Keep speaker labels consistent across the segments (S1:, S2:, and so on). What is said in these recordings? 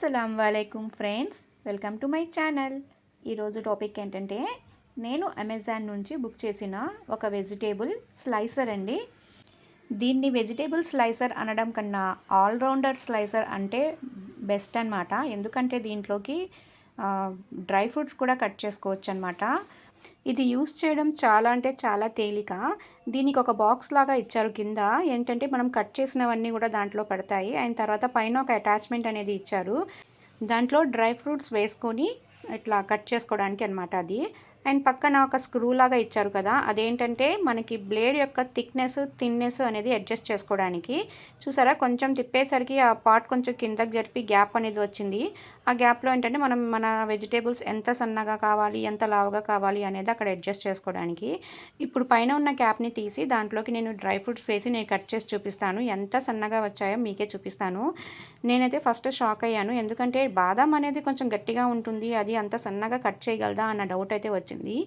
S1: అస్సలం వాలేకుమ్ friends, welcome to my channel. ఈరోజు టాపిక్ ఏంటంటే నేను అమెజాన్ నుంచి బుక్ చేసిన ఒక వెజిటేబుల్ స్లైసర్ అండి. దీన్ని వెజిటేబుల్ స్లైసర్ అనడం కన్నా ఆల్రౌండర్ స్లైసర్ అంటే బెస్ట్ అనమాట. ఎందుకంటే దీంట్లోకి డ్రై ఫ్రూట్స్ కూడా కట్ చేసుకోవచ్చు అనమాట. ఇది యూస్ చేయడం చాలా అంటే చాలా తేలిక. దీనికి ఒక బాక్స్ లాగా ఇచ్చారు. కింద ఏంటంటే మనం కట్ చేసినవన్నీ కూడా దాంట్లో పడతాయి. అండ్ తర్వాత పైన ఒక అటాచ్మెంట్ అనేది ఇచ్చారు. దాంట్లో డ్రై ఫ్రూట్స్ వేసుకొని ఇట్లా కట్ చేసుకోవడానికి అనమాట అది. అండ్ పక్కన ఒక స్క్రూ లాగా ఇచ్చారు కదా, అదేంటంటే మనకి బ్లేడ్ యొక్క థిన్నెస్ అనేది అడ్జస్ట్ చేసుకోవడానికి. చూసారా, కొంచెం తిప్పేసరికి ఆ పార్ట్ కొంచెం కిందకి జరిపి గ్యాప్ అనేది వచ్చింది. ఆ గ్యాప్లో ఏంటంటే మనం మన వెజిటేబుల్స్ ఎంత సన్నగా కావాలి, ఎంత లావుగా కావాలి అనేది అక్కడ అడ్జస్ట్ చేసుకోవడానికి. ఇప్పుడు పైన ఉన్న క్యాప్ని తీసి దాంట్లోకి నేను డ్రై ఫ్రూట్స్ వేసి నేను కట్ చేసి చూపిస్తాను. ఎంత సన్నగా వచ్చాయో మీకే చూపిస్తాను. నేనైతే ఫస్ట్ షాక్ అయ్యాను. ఎందుకంటే బాదాం అనేది కొంచెం గట్టిగా ఉంటుంది, అది అంత సన్నగా కట్ చేయగలదా అన్న డౌట్ అయితే వచ్చింది.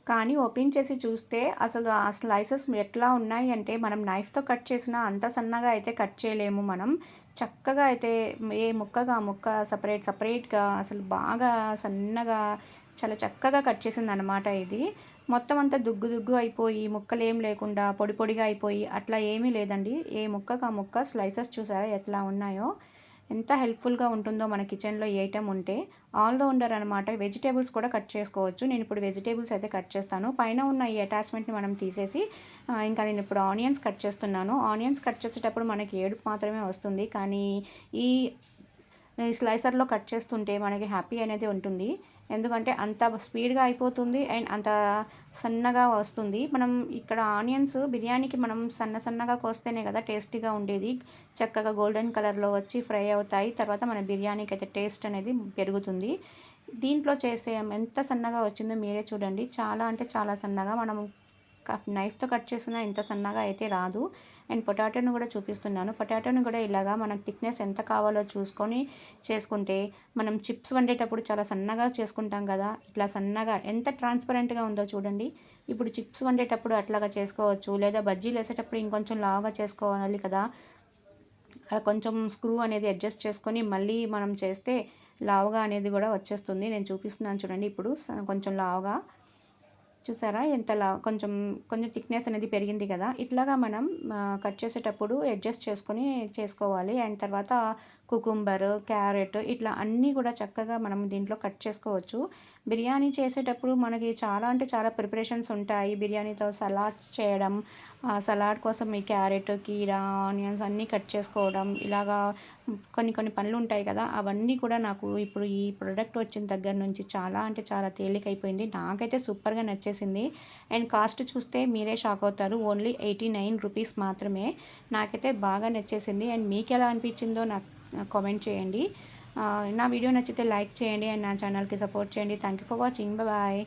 S1: కానీ ఓపెన్ చేసి చూస్తే అసలు ఆ స్లైసెస్ ఎట్లా ఉన్నాయి అంటే మనం నైఫ్తో కట్ చేసినా అంత సన్నగా అయితే కట్ చేయలేము. మనం చక్కగా అయితే ఏ ముక్కగా ఆ ముక్క సపరేట్గా అసలు బాగా సన్నగా చాలా చక్కగా కట్ చేసింది అనమాట. ఇది మొత్తం అంతా దుగ్గు అయిపోయి ముక్కలు ఏం లేకుండా పొడిగా అయిపోయి అట్లా ఏమీ లేదండి. ఏ ముక్కకు ఆ ముక్క స్లైసెస్ చూసారా ఎట్లా ఉన్నాయో. ఎంత హెల్ప్ఫుల్గా ఉంటుందో మన కిచెన్లో ఏ ఐటమ్ ఉంటే. ఆల్రౌండర్ అనమాట. వెజిటేబుల్స్ కూడా కట్ చేసుకోవచ్చు. నేను ఇప్పుడు వెజిటేబుల్స్ అయితే కట్ చేస్తాను. పైన ఉన్న ఈ అటాచ్మెంట్ని మనం తీసేసి ఇంకా నేను ఇప్పుడు ఆనియన్స్ కట్ చేస్తున్నాను. ఆనియన్స్ కట్ చేసేటప్పుడు మనకి ఏడుపు మాత్రమే వస్తుంది, కానీ ఈ స్లైసర్లో కట్ చేస్తుంటే మనకి హ్యాపీ అనేది ఉంటుంది. ఎందుకంటే అంత స్పీడ్గా అయిపోతుంది అండ్ అంత సన్నగా వస్తుంది. మనం ఇక్కడ ఆనియన్స్ బిర్యానీకి మనం సన్నగా కోస్తేనే కదా టేస్టీగా ఉండేది. చక్కగా గోల్డెన్ కలర్లో వచ్చి ఫ్రై అవుతాయి. తర్వాత మన బిర్యానీకి అయితే టేస్ట్ అనేది పెరుగుతుంది. దీంట్లో చేసే ఎంత సన్నగా వచ్చిందో మీరే చూడండి. చాలా అంటే చాలా సన్నగా. మనం నైఫ్తో కట్ చేసినా ఇంత సన్నగా అయితే రాదు. అండ్ పొటాటోని కూడా చూపిస్తున్నాను. పొటాటోని కూడా ఇలాగా మనకు థిక్నెస్ ఎంత కావాలో చూసుకొని చేసుకుంటే, మనం చిప్స్ వండేటప్పుడు చాలా సన్నగా చేసుకుంటాం కదా, ఇట్లా సన్నగా ఎంత ట్రాన్స్పరెంట్గా ఉందో చూడండి. ఇప్పుడు చిప్స్ వండేటప్పుడు అట్లాగా చేసుకోవచ్చు, లేదా బజ్జీలు వేసేటప్పుడు ఇంకొంచెం లావుగా చేసుకోవాలి కదా, అలా కొంచెం స్క్రూ అనేది అడ్జస్ట్ చేసుకొని మళ్ళీ మనం చేస్తే లావుగా అనేది కూడా వచ్చేస్తుంది. నేను చూపిస్తున్నాను చూడండి. ఇప్పుడు కొంచెం లావుగా చూసారా, కొంచెం థిక్నెస్ అనేది పెరిగింది కదా. ఇట్లాగా మనం కట్ చేసేటప్పుడు అడ్జస్ట్ చేసుకొని చేసుకోవాలి. అండ్ తర్వాత కుకుంబర్, క్యారెట్ ఇట్లా అన్నీ కూడా చక్కగా మనం దీంట్లో కట్ చేసుకోవచ్చు. బిర్యానీ చేసేటప్పుడు మనకి చాలా అంటే చాలా ప్రిపరేషన్స్ ఉంటాయి. బిర్యానీతో సలాడ్స్ చేయడం, సలాడ్ కోసం ఈ క్యారెట్, కీరా, ఆనియన్స్ అన్నీ కట్ చేసుకోవడం, ఇలాగా కొన్ని పనులు ఉంటాయి కదా. అవన్నీ కూడా నాకు ఇప్పుడు ఈ ప్రోడక్ట్ వచ్చిన దగ్గర నుంచి చాలా అంటే చాలా తేలికైపోయింది. నాకైతే సూపర్గా నచ్చేసింది. అండ్ కాస్ట్ చూస్తే మీరే షాక్ అవుతారు. ఓన్లీ 89 రూపీస్ మాత్రమే. నాకైతే బాగా నచ్చేసింది. అండ్ మీకు ఎలా అనిపించిందో నాకు కామెంట్ చేయండి. నా వీడియో నచ్చితే లైక్ చేయండి అండ్ నా ఛానల్కి సపోర్ట్ చేయండి. Thank you for watching. Bye.